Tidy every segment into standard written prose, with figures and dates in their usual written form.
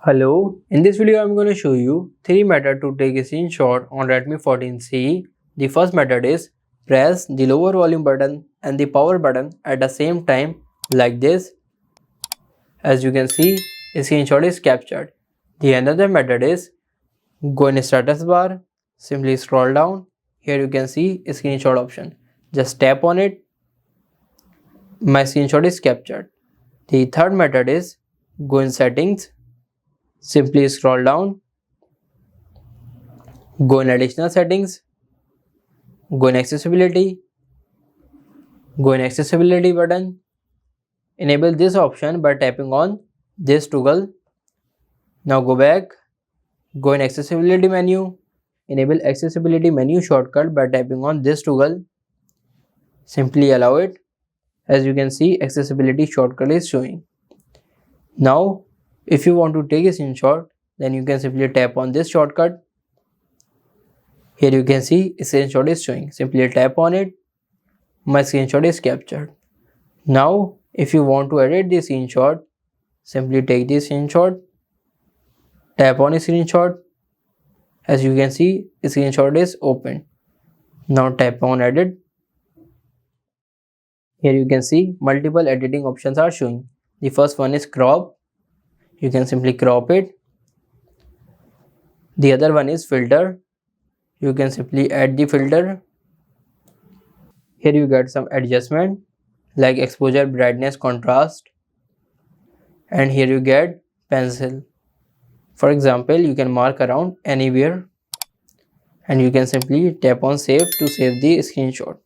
Hello, in this video I'm going to show you 3 methods to take a screenshot on Redmi 14C. The first method is press the lower volume button and the power button at the same time like this. As you can see, a screenshot is captured. The another method is go in status bar, simply scroll down. Here you can see a screenshot option. Just tap on it. My screenshot is captured. The third method is go in settings. Simply scroll down, go in additional settings, go in accessibility button. Enable this option by tapping on this toggle. Now go back, go in accessibility menu, enable accessibility menu shortcut by tapping on this toggle. Simply allow it. As you can see, accessibility shortcut is showing. Now if you want to take a screenshot, then you can simply tap on this shortcut. Here you can see a screenshot is showing. Simply tap on it. My screenshot is captured. Now if you want to edit the screenshot, simply take the screenshot, tap on a screenshot. As you can see, a screenshot is open. Now tap on edit. Here you can see multiple editing options are showing. The first one is crop. You can simply crop it. The other one is filter. You can simply add the filter. Here you get some adjustment like exposure, brightness, contrast, and here you get pencil. For example, you can mark around anywhere and you can simply tap on save to save the screenshot.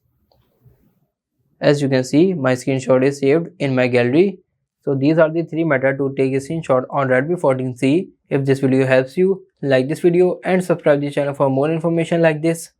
As you can see, my screenshot is saved in my gallery. So these are the 3 methods to take a screenshot on Redmi 14C. If this video helps you, like this video and subscribe the channel for more information like this.